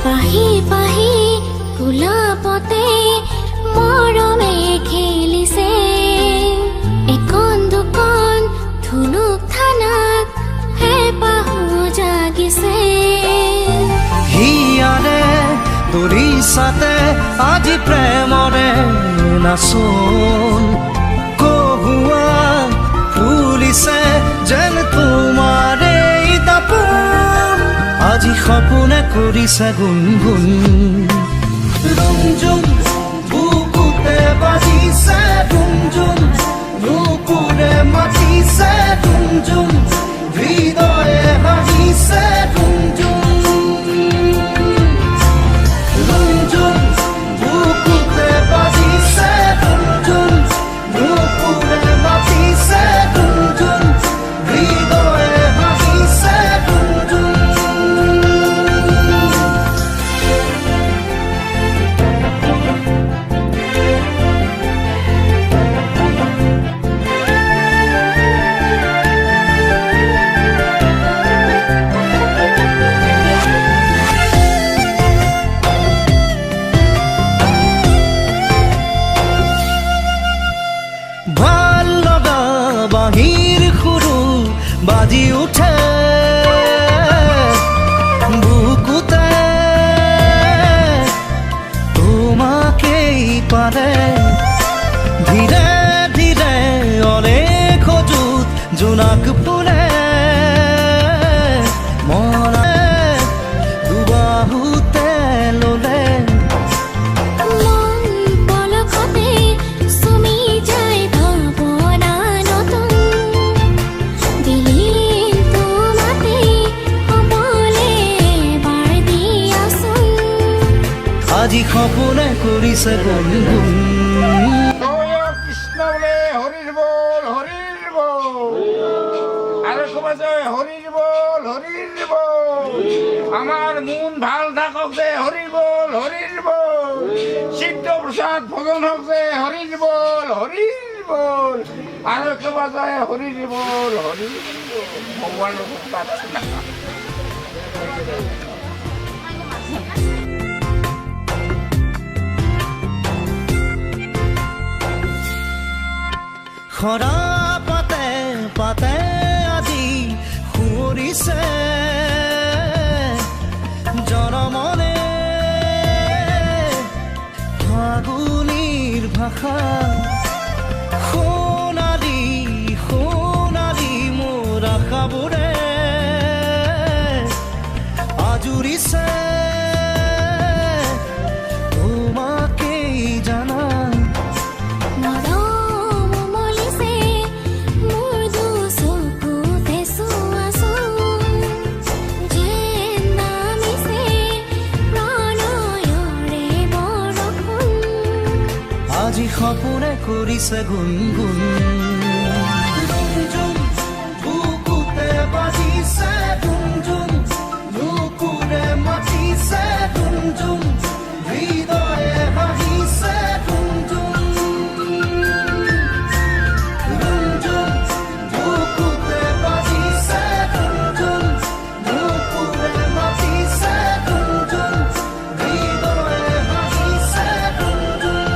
পাহি পাহি গোলাপতে মৰমে খেলিছে এখন দুখন ধুনুক থানাত হেঁপাহো জাগিছে হিয়াৰে তৰিছাতে আজি প্ৰেমৰে নাচোন কহুৱা ফুলিছে যেন তোমাৰে দাপোন আজি সপোনে কৰিছে গুণগুণ ৰুমঝুম বুকুতে বাজিছে ৰুমঝুম নুপুৰে মাতিছে ৰুমঝুম হৃদয়ে হাঁহিছে ৰুমঝুম ৰুমঝুম বুকুতে বাজিছে ৰুমঝুম নুপুৰে মাতিছে ৰুমঝুম হৃদয়ে হাঁহিছে ৰুমঝুম ভাল লগা বাঁহীৰ সুৰো বাজি উঠে বুকুতে তোমাকেই পাৰে ধীৰে ধীৰে অনেক সজুত জোনাক ফুলে মনে দুবাহুতে ললে মন পলকতে চুমি যায় ভাৱনা নতুন বিলীন তোমাতে হ'বলে এবাৰ দিয়াচোন আজি সপোনে কৰিছে গুণগুণ কৃষ্ণ বোলে হৰিৰ বল আৰু ক'বা যে হৰিৰ বল আমাৰ মন ভাল থাকক যে হৰিৰ বল সিদ্ধ প্ৰসাদ ভজন হওক যে হৰিৰ বল আৰু ক'বা যে হৰিৰ বল ভগৱানৰ প্ৰাৰ্থনা খৰা পাতে পাতে আজি সুৰিছে জনমনে ফাগুনীৰ ভাষা সোণালী সোণালী মোৰ আশাবোৰে আজুৰিছে তোমাকেই জানা মৰম মলিছে মোৰ দুচকুতে চোৱাচোন যেন নামিছে প্ৰণয়ৰে বৰষুণ আজি সপোনে কৰিছে গুণগুণ ৰুমঝুম বুকুতে বাজিছে ৰুমঝুম নুপুৰে মাতিছে ৰুমঝুম হৃদয়ে হাঁহিছে ৰুমঝুম ৰুমঝুম বুকুতে বাজিছে ৰুমঝুম নুপুৰে মাতিছে ৰুমঝুম হৃদয়ে হাঁহিছে ৰুমঝুম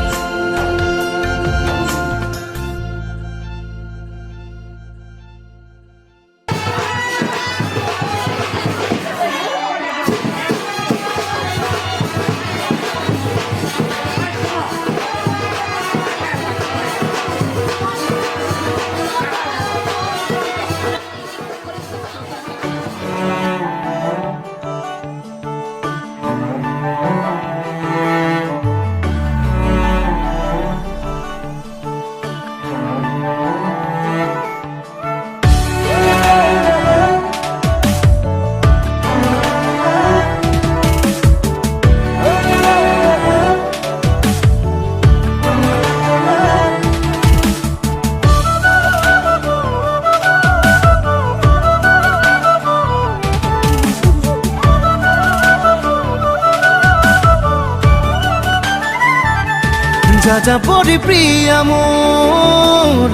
যাযাবরী প্রিয়া মোর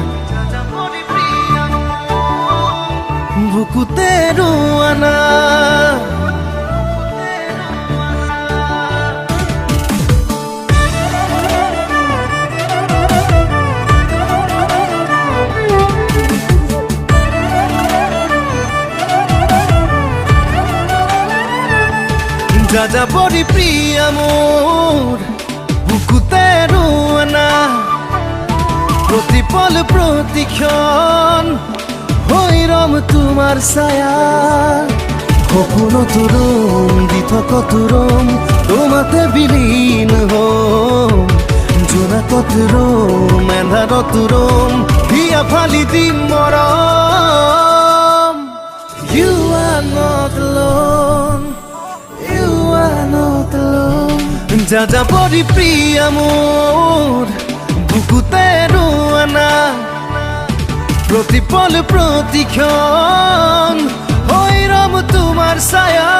বুকুতে রুয়ানা যাযাবরী প্রিয়া মোর বুকুতে রুয়ানা প্রতিপল প্রতিক্ষণ হৈরম তোমার ছায়া সপোন তোরম দিথক তোরম তোমাতে বিলীন হম জোনাক তোরম এন্ধার তোরম হিয়া ফালি দিম মরম You are not alone You are not alone যাযাবরী প্রিয়া মোর বুকুতে রুয়ানা প্রতিপল প্রতিক্ষণ হৈরম তোমার ছায়া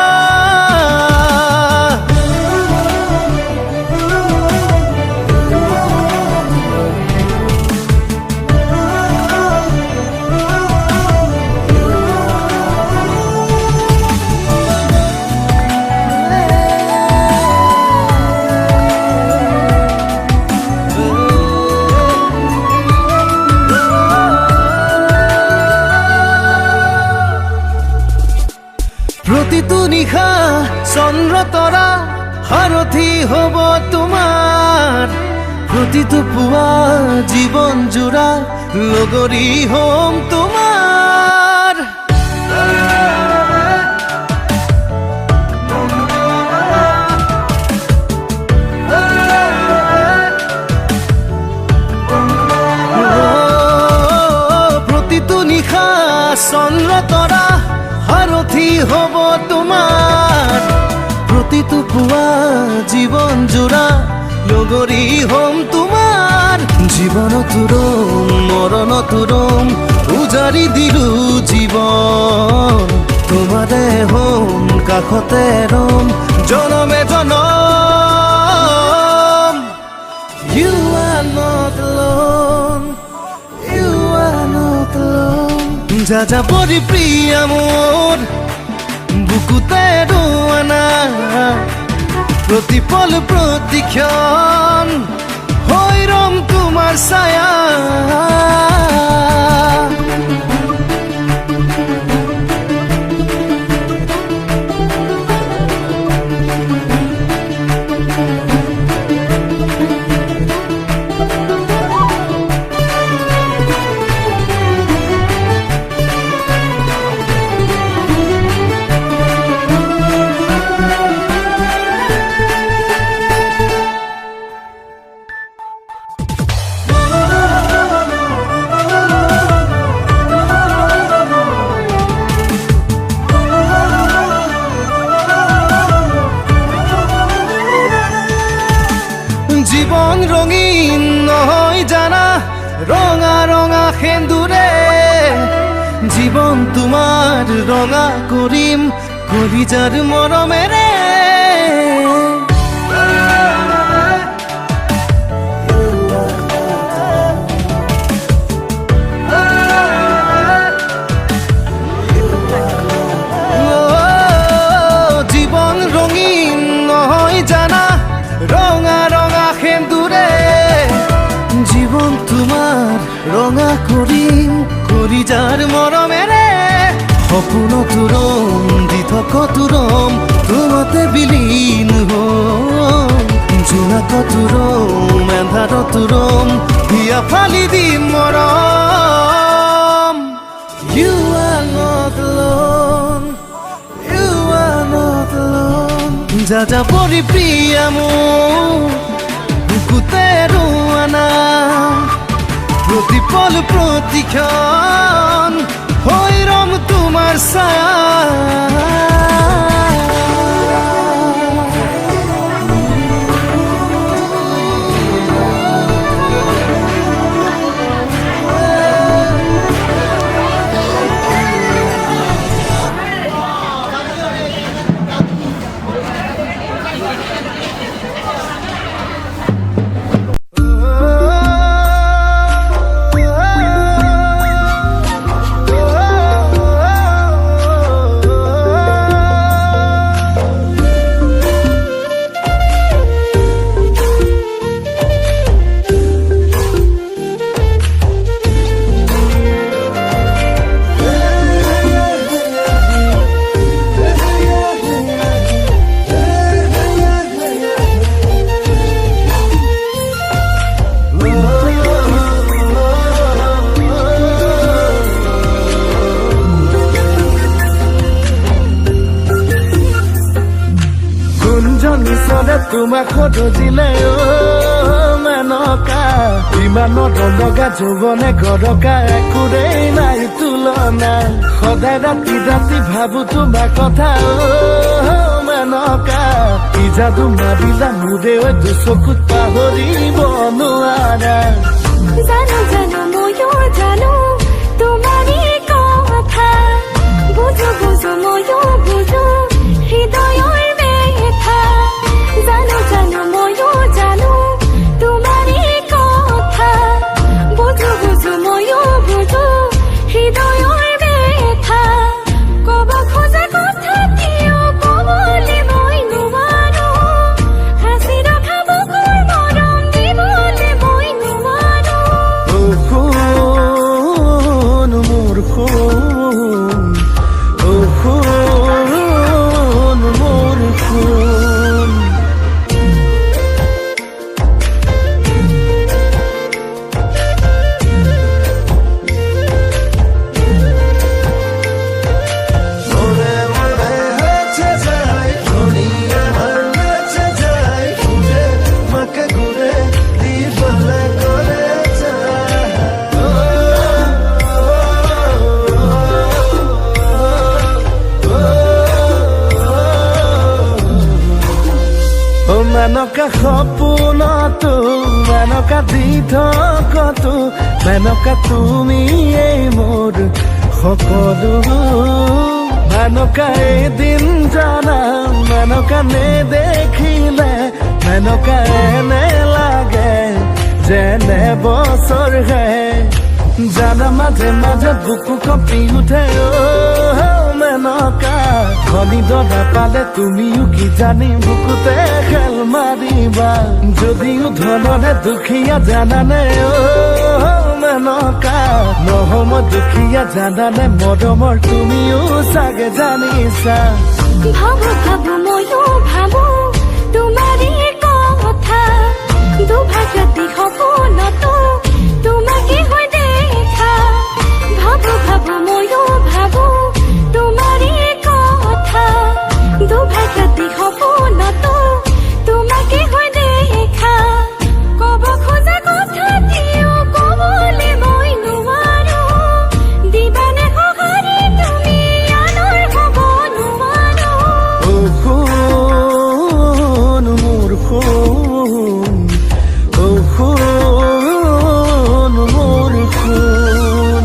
প্রতিটো নিশা চন্দ্ৰ তৰা সাৰথি হব তোমাৰ প্ৰতিটো পুৱা জীৱন জোৰা লগৰী হম তোমাৰ প্ৰতিটো নিশা চন্দ্ৰ তৰা সাৰথি হব তোমাৰ প্ৰতিটো পুৱা জীৱন জোৰা লগৰী হম তোমাৰ জীৱন তোৰম মৰণ তোৰম উজাৰি দিলো জীৱন তোমাৰে হম কাষতে ৰম জনমে জনম You are not alone You are not alone যাযাবরী প্রিয়া মোর বুকুতে রুয়ানা প্রতিপল প্রতিক্ষণ হৈরম তোমার ছায়া জীবন রঙিন নহয় জানা রঙা রঙা সেন্দুরে জীবন তোমার রঙা করিম কলিজার মরমেরে জীবন রঙিন নহয় জানা রঙা রঙা সেন্দুরে জীবন তোমার রঙা করিম কলিজার মরমেরে সপোন তোরম দিথক তোরম তোমাতে বিলীন হম জোনাক তোরম এন্ধাৰ তোৰম হিয়া ফালি দিম মৰম You are not alone You are not alone যাযাবৰী প্ৰিয়া মোৰ বুকুতে ৰুয়ানা প্ৰতিপল প্ৰতিক্ষণ হৈৰম তোমাৰ ছায়া মনৰে তোমাক সজজিলে মেনকা ইমানত লগা যৌৱনে গৰকা একোৰেই নাই তুলনা সদায় ৰাতি ৰাতি ভাবো তোমাৰ কথা মেনকা কি যাদু মাৰিলা মোৰে দুচকুত পাহৰিব নোৱাৰা জানো জানো ময়ো জানো তোমাৰে কথা বুজো বুজো ময়ো বুজো হৃদয়ৰ ব্যথা জানো জানো ময়ো জানো তোমাৰে কথা বুজো বুজো ময়ো বুজো হৃদয়ৰ ব্যথা ক'ব খোজা কথা কিয় ক'বলৈ মই নোৱাৰো সাঁচি ৰখা বুকুৰ মৰম দিবলৈ মই নোৱাৰো সোণ মোৰ সোণ সোণ মোৰ সোণ মনে মনে হেঁচে যায় দুনিয়া হেঁচে যায় ঘুরে মাকে ঘুরে দিবলে করে মেনকা সপোনতো মেনকা দি থকতো মেনকা তুমি এই মোৰ সকলো মেনকা এদিন জানা মেনকা নেদেখিলে মেনকা এনে লাগে যেনে বছৰ হে জানা মাজে মাজে বুকু কঁপি উঠে মেনকা ধনী দৰা পালে তুমিও কি জানি বুকুতে খেল মাৰিবা যদিও ধনৰে দুখীয়া জানানে মেনকা নহম দুখীয়া জানানে মৰমৰ তুমিও চাগে জানিছা ভাবো ভাবো ময়ো ভাবো তোমাৰে কথা দুভাগ ৰাতি সপোনতো তোমাকে হৈ দেখা ভাবো ভাবো ময়ো ভাবো তোমাৰে কথা দুভাগ ৰাতি সপোনতো তোমাকে হৈ দেখা ক'ব খোজা কথা কিয় ক'বলৈ মই নোৱাৰো দিবানে সঁহাৰি তুমি আনৰ হ'ব নোৱাৰো সোণ মোৰ সোণ সোণ মোৰ সোণ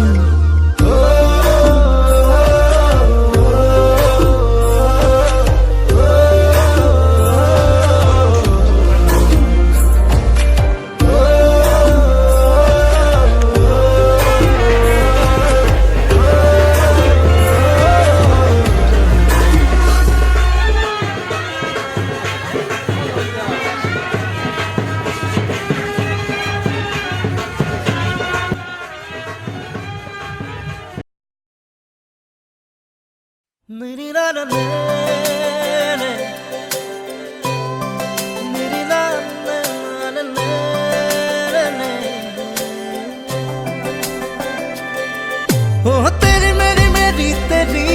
तेरी मेरी मेरी तेरी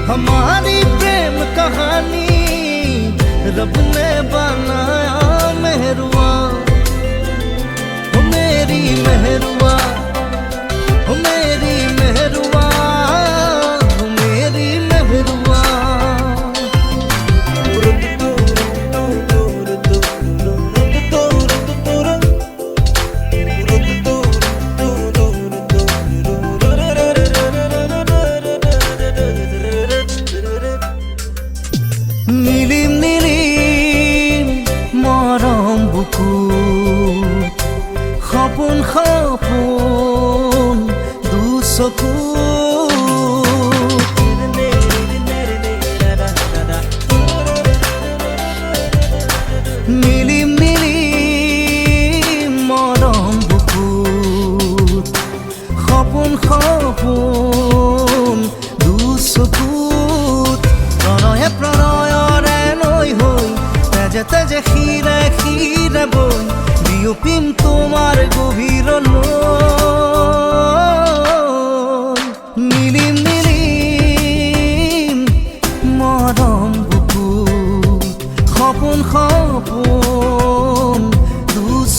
हमारी प्रेम कहानी रब ने बनाया मेहरुआ हो मेरी मेहरुआ हो मेरी मेहरुआ हो मेरी मेहरुआ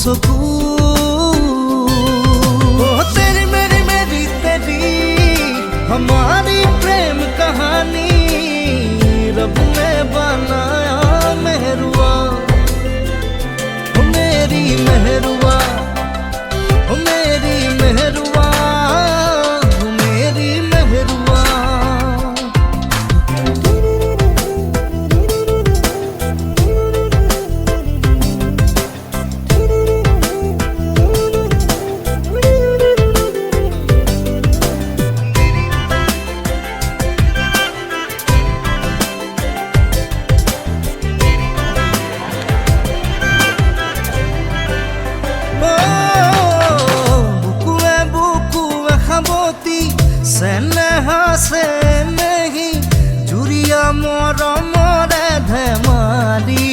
চকু तेरी मेरी मेरी तेरी हमारी प्रेम कहानी रब ने बनाया मेहरुआ मेरी मेहरुआ मेरी मेहरुआ मेरी मेहरुआ सेनेहा से नहीं जुरिया मोर मोरे धमाली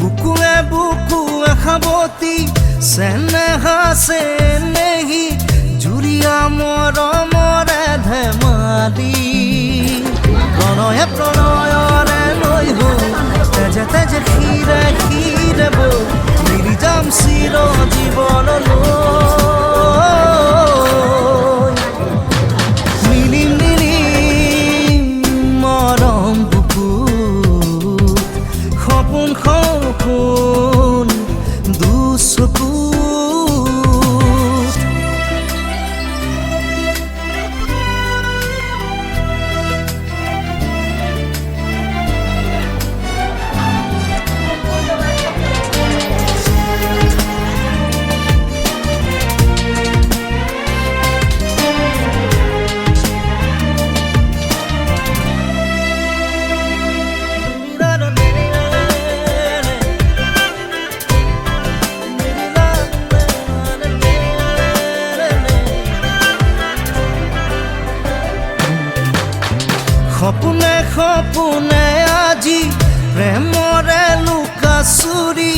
बुकुए बुकुए खबोती सेनेहा से नहीं जुरिया मोर मोरे धमाली प्रणय प्रणयरे लई हो तेजे तेजे खीरे खीरे बो मिली जाम চির জীবন মিলি মিলি মরম বুকু সপোন সপোন দুচকু সপোনে সপোনে আজি প্ৰেমৰে লুকা চুৰি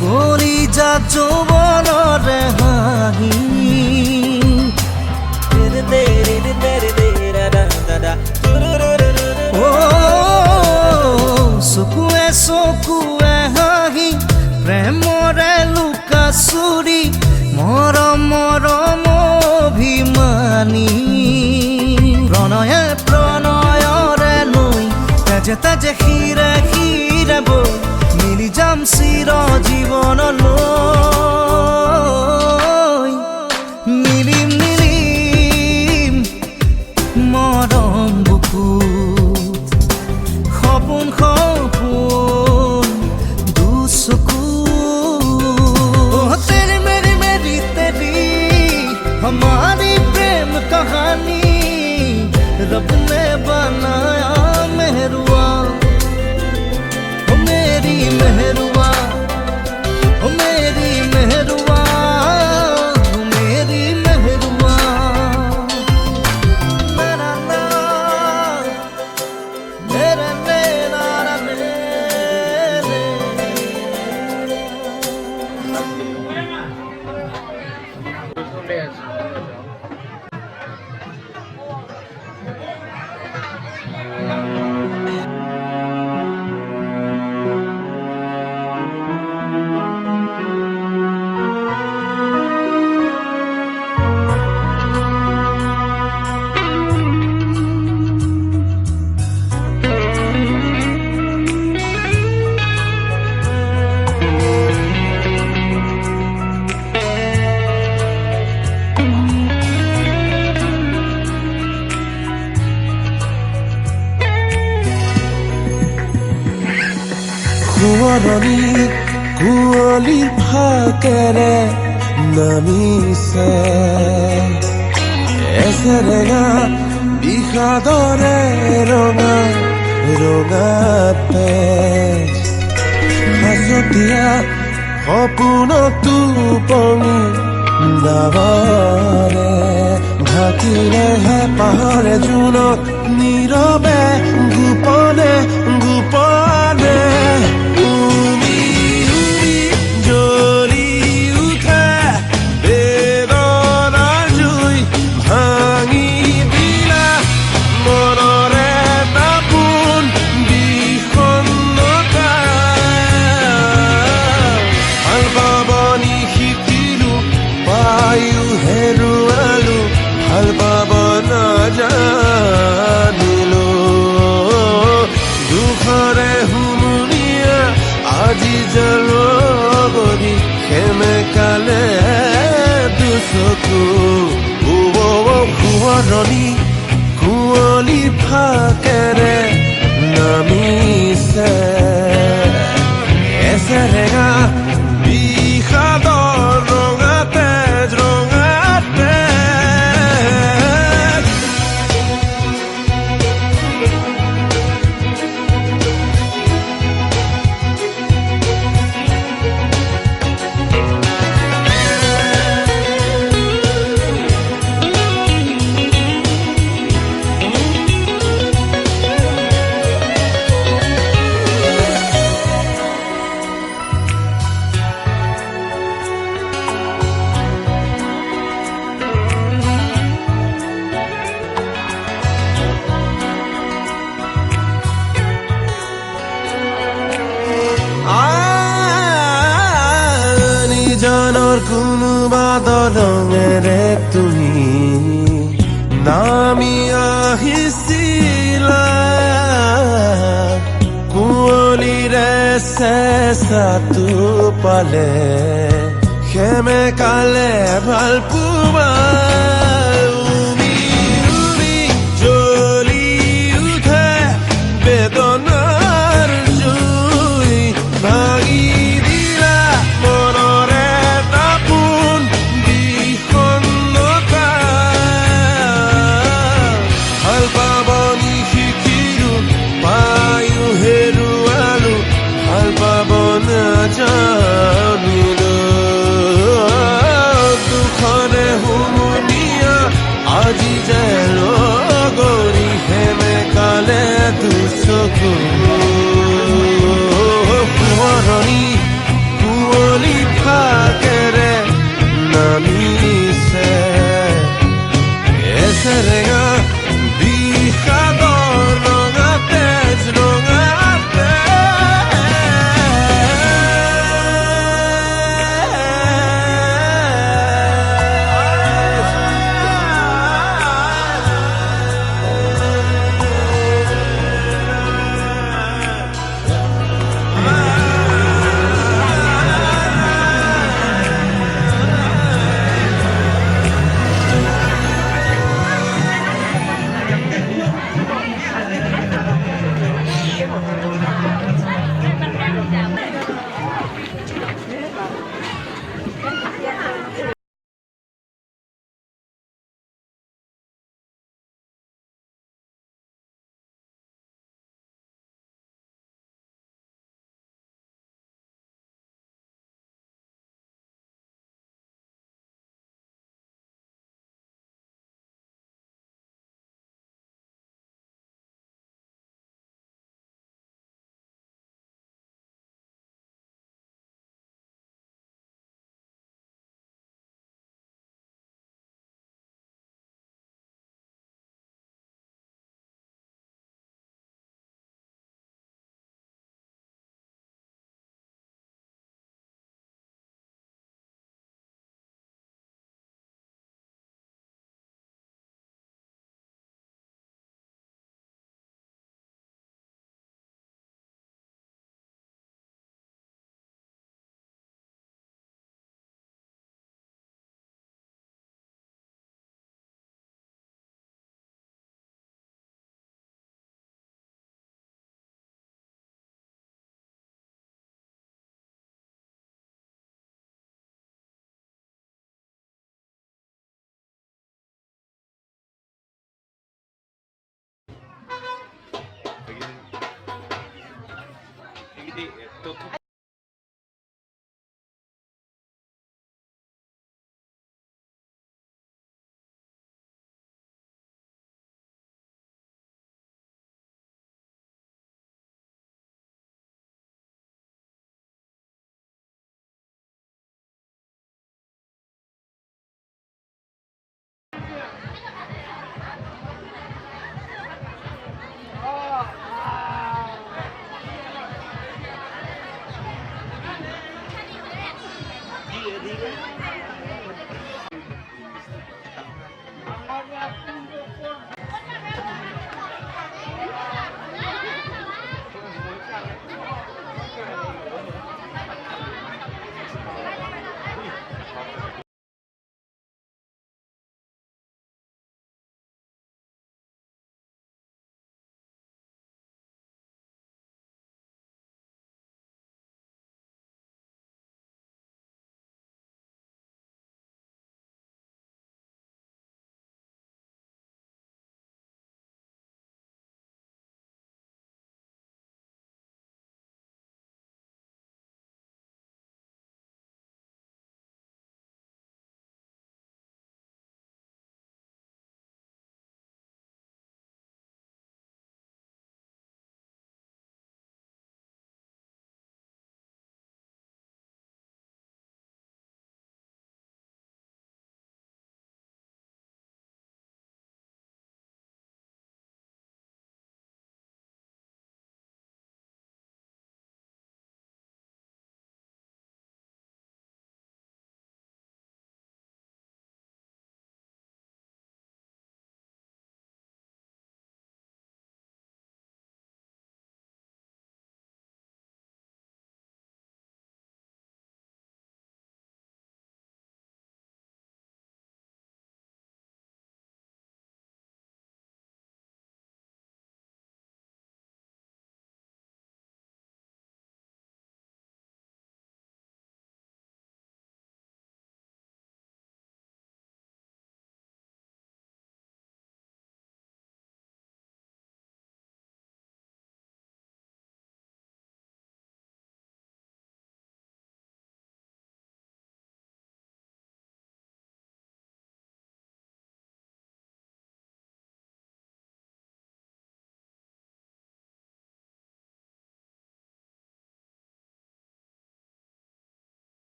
কৰি যা যৌৱনৰে হাঁহি চকুৱে চকুৱে হাঁহি প্ৰেমৰে লুকা চুৰি মৰম মৰম অভিমানী প্ৰণয়ে প্ৰণয়ৰে নৈ তেজে তেজে খীৰে খীৰে বৈ মিলি যাম চিৰ জীৱনলৈ মিলিম মিলিম মৰম বুকুত সপোন সপোন দুচকু तेरी मेरी मेरी तेरी हमारी प्रेम कहानी रब ने बनाया मेहरुआ मेरी मेहरुआ मेरी मेहरुआ मेरी मेहरुआ मेरा नाम मेरा मेरा সোঁৱৰণি কুঁৱলীৰ ফাকেৰে নামিছে এচেৰেঙা বিষাদৰে ৰঙা ৰঙা তেজ সাঁচতীয়া সপোনতো পঙি নাৱৰে ঢাকিলেহে পাহৰে জোনত নীৰৱে গোপনে গোপনে মনৰে হেমেকালে দুচকু সোঁৱৰণি কুঁৱলী ফাকেৰে নামিছে এচেৰেঙা বিষাদৰ ৰঙা তেজ জানৰ কোনোবা দলঙেৰে তুমি নামি আহিছিলা কুঁৱলীৰে চেঁচাটো পালে সেমেকালে ভাল পোৱা উমি উমি জ্বলি উঠে বেদনাৰ জুই ভাগি দিলা মনৰে দাপোন বিষণ্ণতা ভাল পাবনি শিকিলো পায়ো হেৰুৱালো ভাল পাব নাজানিলো দুখৰে হুমুনিয়া আজি যে লগৰী সেমেকালে দুচকু সোঁৱৰণি কুঁৱলী ফাকেৰে নামিছে এচেৰেঙা বিষাদৰ ৰঙা তেজ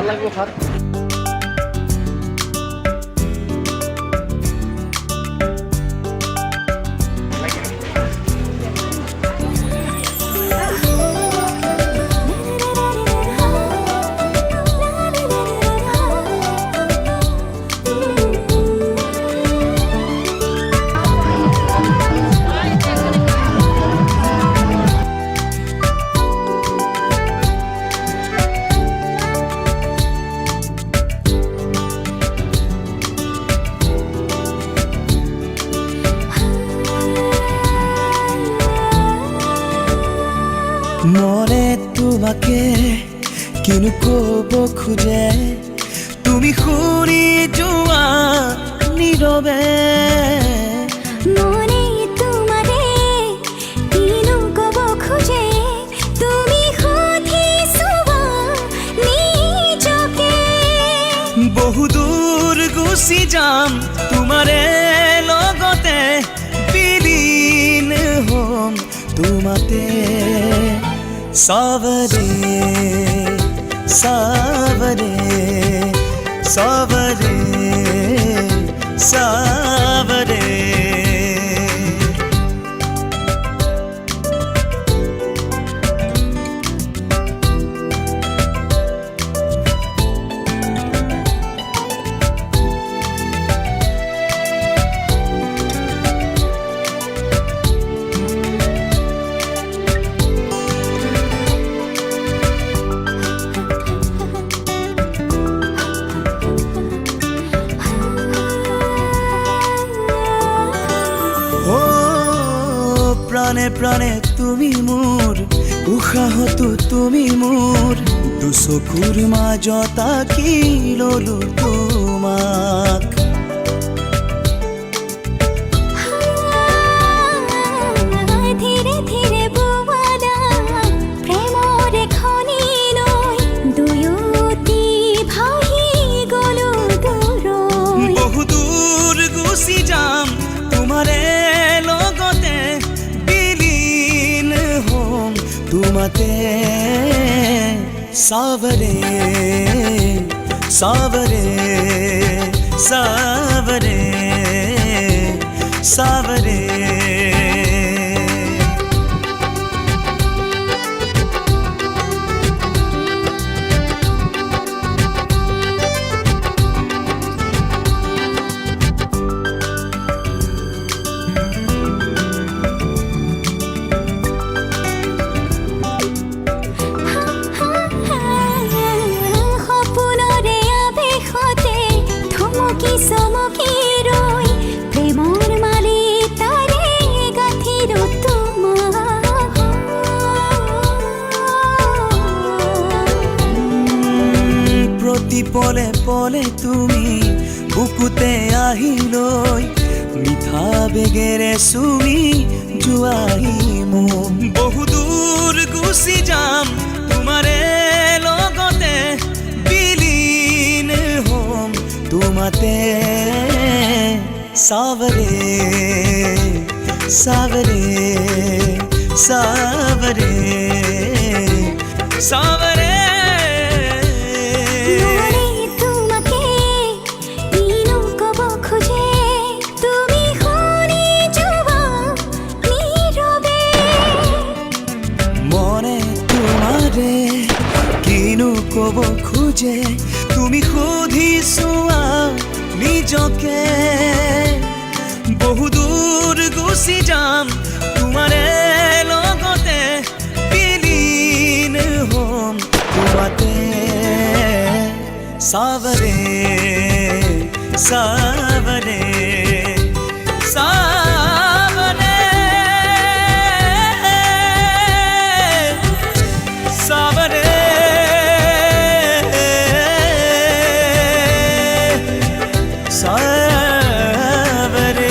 লাগবে স্যাৰ। মনে তোমাকে কিনো কব খোজে তুমি শুনি যোৱা নীৰৱে মনে তোমাৰে কিনো কব খোজে তুমি সুধিছোৱা নিজকে বহু দূৰ গুচি যাম তোমাৰে লগতে বিলীন হ'ম তোমাতে সাৱৰে সাৱৰে সাৱৰে সাৱৰে প্ৰাণে প্ৰাণে তুমি মোৰ উশাহতো তুমি মোৰ দুচকুৰ মাজত আঁকি ললো তোমাক ধীৰে ধীৰে বোৱালা প্ৰেমৰ খনি লৈ দুয়োটি ভাহি গলো দূৰৈ বহু দূৰ গুচি যাম তোমাৰে লগতে বিলীন হ'ম তোমাতে সাৱৰে সাৱৰে সাৱৰে সাৱৰে সপোনৰে আৱেশতে থমকি চমকি ৰৈ প্ৰেমৰ মালি তাৰে গাঁঠিৰো তোমাক প্ৰতি পলে পলে তুমি বুকুতে আহিলৈ মিঠা বেগেৰে চুমি যোৱাহি মোক বহু দূৰ গুচি যাম তোমাৰে লগতে বিলীন হ'ম তোমাতে সাৱৰে সাৱৰে সাৱৰে সাৱৰে মনে তোমাকে কিনো কব খোজে তুমি শুনি যোৱা নীৰৱে মনে তোমাৰে কিনো কব খোজে তুমি সুধিছোৱা নিজকে বহু দূৰ গুচি যাম তোমাৰে লগতে বিলীন হ'ম তোমাতে সাৱৰে সাৱৰে সাৱৰে সাৱৰে সাৱৰে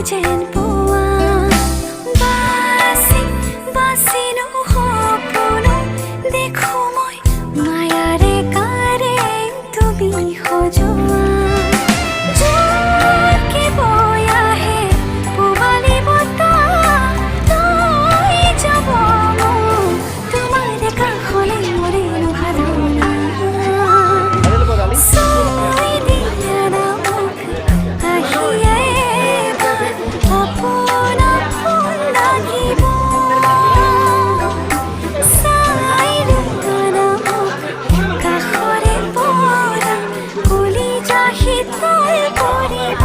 যেন পোৱা বাছি বাছি সপোন দেখো মই মায়াৰে কাৰে তুমি সজোৱা জোৰকে বৈ আহে পোৱালি বতাহ তই যাব মোৰ তোমাৰ কাষলৈ মৰে ভাৱনা ছয় দিয়া নামক আহিয়ে আপোন আপোন লাগিব চাই নামক কাষৰে পৰা কলিজা শীতল কৰিব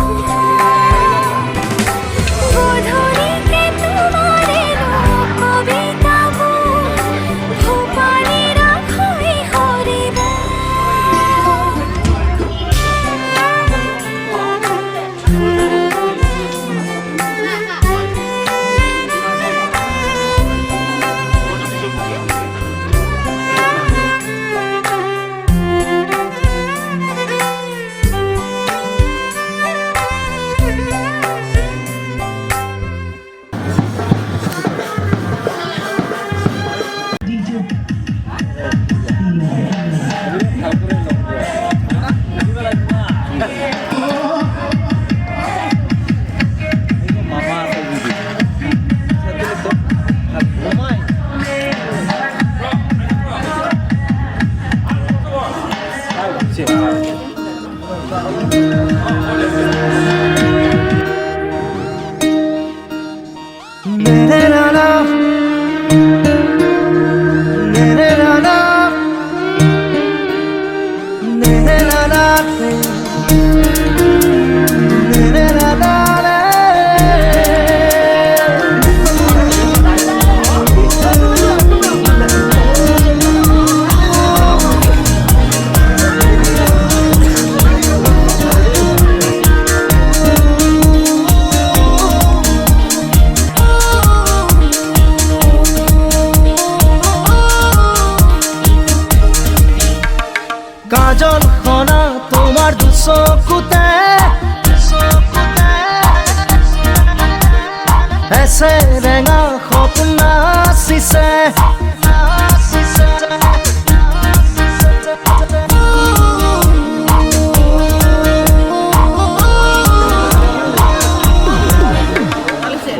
গধূলিকে তোমাৰে কবিতাবোৰ ভূপালী ৰাখৈ সৰিব কাজল খনা তোমাৰ দুচকুতে এসে ৰেঙা সপোন নাচিছে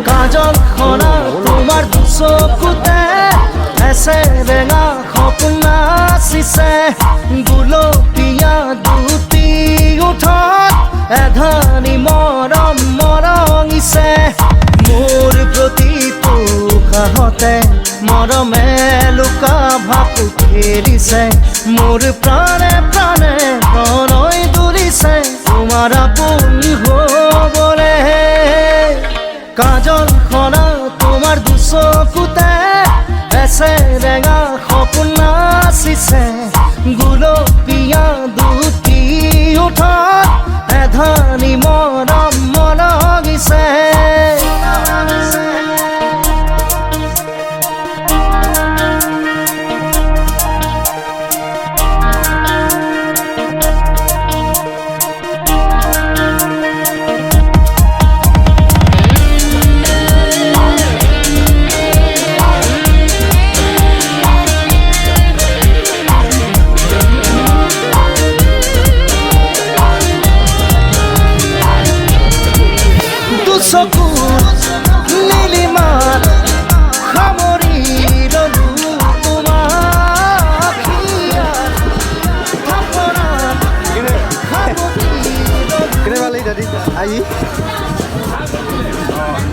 কাজল খনা তোমাৰ দুচকুতে এসে ৰেঙা সপোন নাচিছে গুলপীয়া দুটি উঠত এধানি মৰম মৰঙিছে মোৰ প্ৰতিটো সাহতে মৰমে লুকা ভাব খেলিছে মোৰ প্ৰাণে প্ৰাণে প্ৰণয় তুলিছে তোমাৰ আপোন হ'বলে কাজল খনা তোমাৰ দুচকুতে এসে ৰেঙা সপোন নাচিছে গুলপীয়া দুটি উঠত এধানি মৰম মৰঙিছে চকুত নীলিমাত সামৰি ললো তোমাক থাপনাত সামৰি কেনে ভাল লাগিল দাদী আহি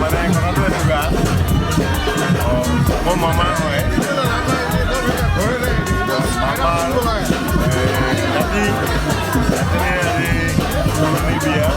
মানে ঘৰতো এনেকুৱা মোৰ মামা হয় মামাৰ নাতি বিয়া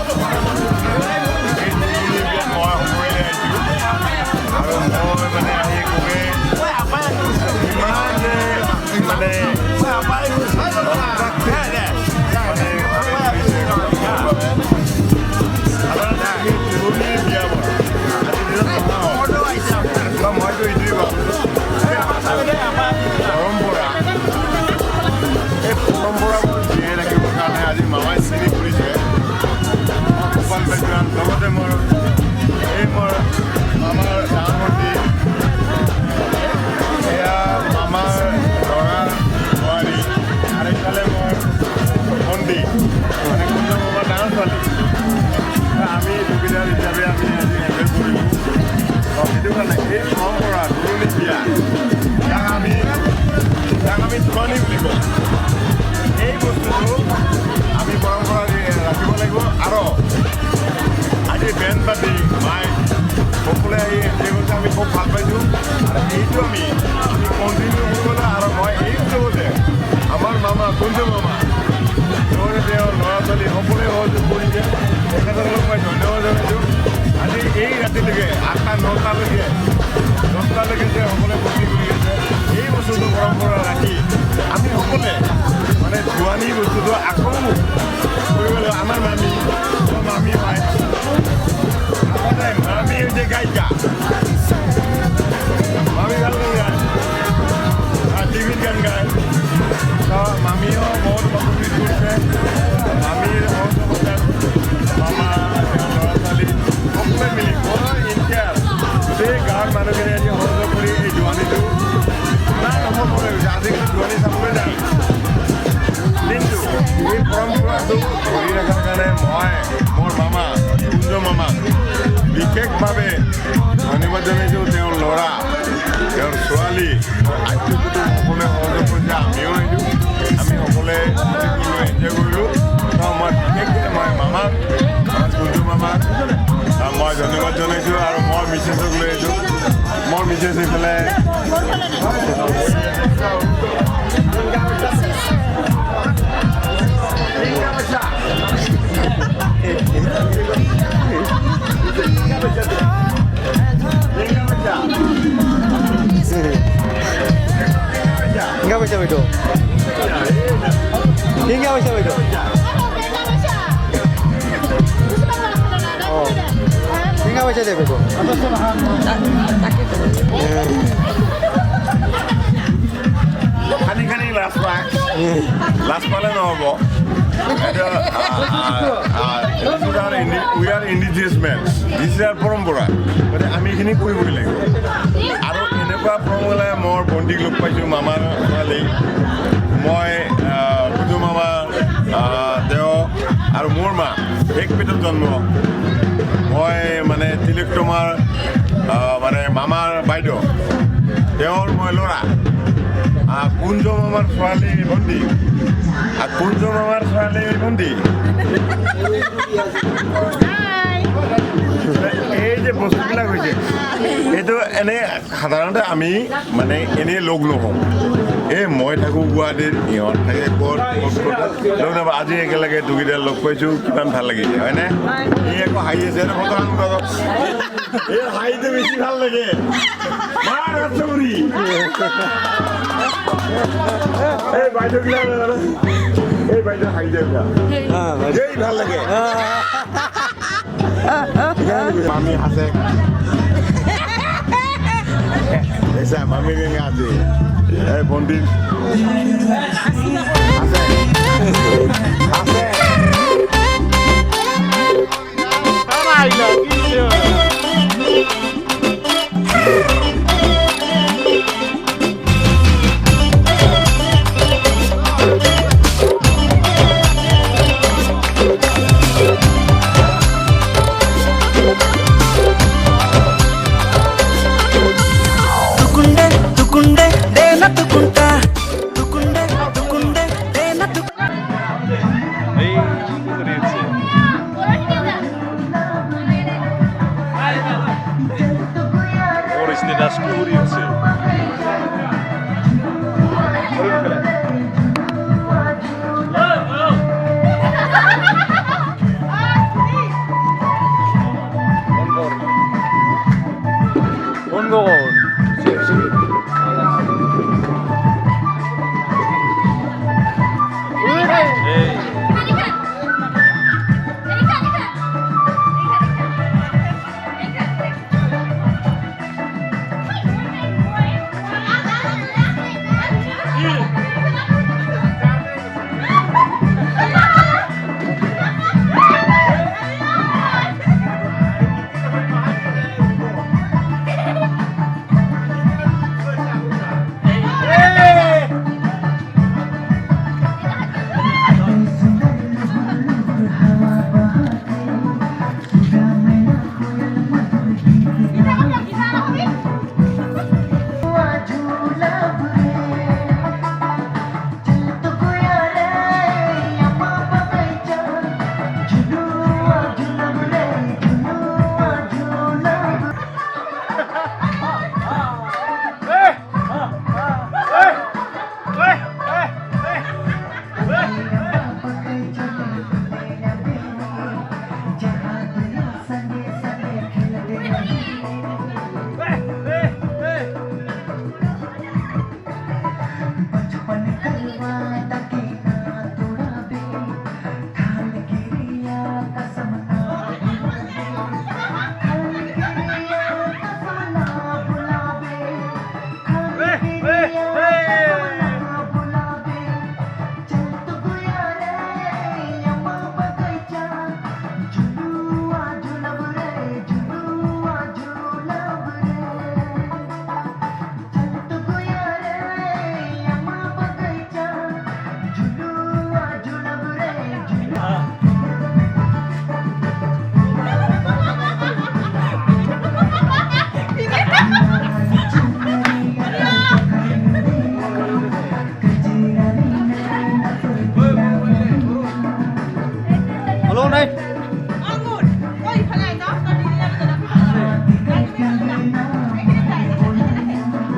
মায়ে সকলোৱে আহি এনজয় কৰিছে আমি খুব ভাল পাইছোঁ আৰু এইটো আমি কণ্টিনিউ কৰিবলৈ আৰু মই এই উৎসৱতে আমাৰ মামা কুঞ্জ মামা তেওঁৰ ল'ৰা ছোৱালী সকলোৱে সহযোগ কৰিছে তেখেতসকলক মই ধন্যবাদ জনাইছোঁ আজি এই ৰাতিলৈকে 8টা 9টালৈকে 10টালৈকে যে সকলোৱে ফূৰ্তি কৰি আছে এই বস্তুটো পৰম্পৰা ৰাখি আমি সকলোৱে মানে জোৱানী বস্তুটো আকৌ কৰিবলৈ আমাৰ মামী পায় আগতে মামী হৈছে গায়িকা মামী ভাল গায় আর টিভির গান গায় তো মামীও বহুত কমপ্লিট করছে মামীর সহযোগিতাত মামা ল'ৰা ছোৱালী সকলোৱে মিলি পুৰো ইণ্ডিয়াৰ গোটেই গাঁৱৰ মানুহখিনি আজি সহযোগ কৰি এই জোৱানীটো ইমান সফল হৈ গৈছে আজিকালি জোৱানী চাবলৈ যায় কিন্তু এই পৰম্পৰাটো ধৰি ৰখাৰ কাৰণে মই মোৰ মামা কুঞ্জ মামাক বিশেষভাৱে ধন্যবাদ জনাইছোঁ তেওঁৰ ল'ৰা তেওঁৰ ছোৱালী আত্মীয়টো সকলোৱে সহযোগ কৰিছে আমিও আহিছোঁ আমি সকলোৱে এনজয় কৰিলোঁ তো মই বিশেষকৈ মই মামাক আমাৰ কুঞ্জ মামাক মই ধন্যবাদ জনাইছোঁ আৰু মই মিছেছক লৈ আহিছোঁ মোৰ মিছেছ এইফালে Enggak bisa itu. Enggak bisa itu. Oh. Enggak bisa deh itu. খানি লাজ পায় লাজ পালে নহ'ব we are indigenous men this is our পৰম্পৰা গতিকে আমি এইখিনি কৰিবই লাগিব আৰু এনেকুৱা পৰম্পৰা মোৰ ভণ্টিক লগ পাইছোঁ মামাৰ ছোৱালী মই কুঞ্জু মামা তেওঁ আৰু মোৰ মা এক পেটত জন্ম মই মানে তিলোত্তমাৰ মানে মামাৰ বাইদেউ তেওঁৰ মই ল'ৰা কুঞ্জ মামাৰ ছোৱালী ভণ্টি কুঞ্জ মামাৰ ছোৱালী ভণ্টি এই যে বস্তুবিলাক হৈছে এইটো এনেই সাধাৰণতে আমি মানে এনেই লগ নহওঁ এই মই থাকোঁ গুৱাহাটীত ইহঁত থাকে ক'ত লগ নাপাওঁ আজি একেলগে দুগিটা লগ পাইছোঁ কিমান ভাল লাগিছে হয়নে এই আকৌ হাঁহি আছে ফটো এই হাঁহিটো বেছি ভাল লাগে এই বাইদেউবিলাক এই বাইদেউ হাঁহি যায় এই ভাল লাগে মামি হাসে esa mami que hace Bondi hace ay lo quiero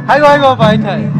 아이고 바이탈.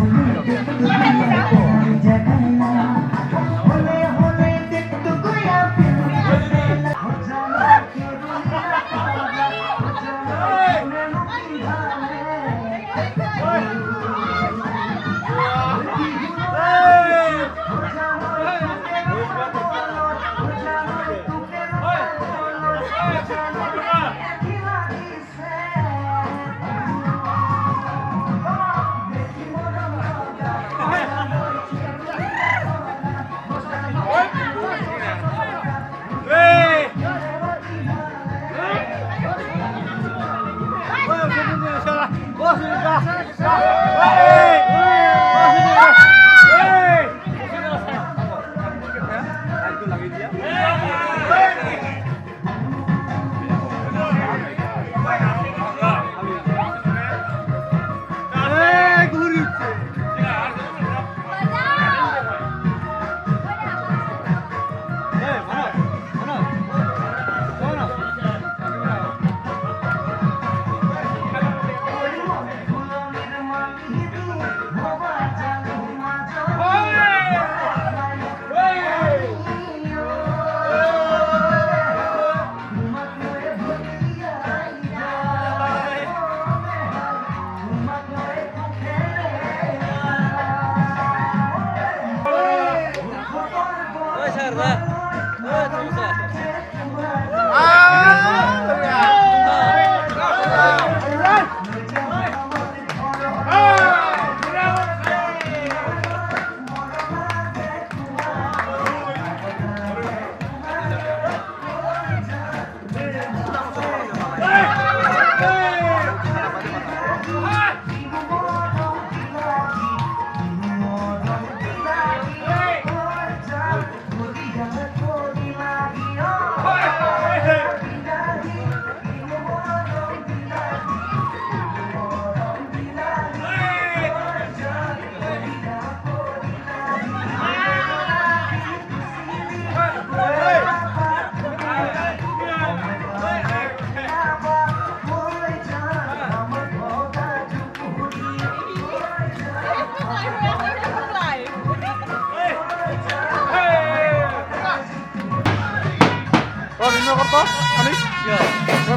Ini apa? Ani? Ya.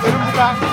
Belum buka.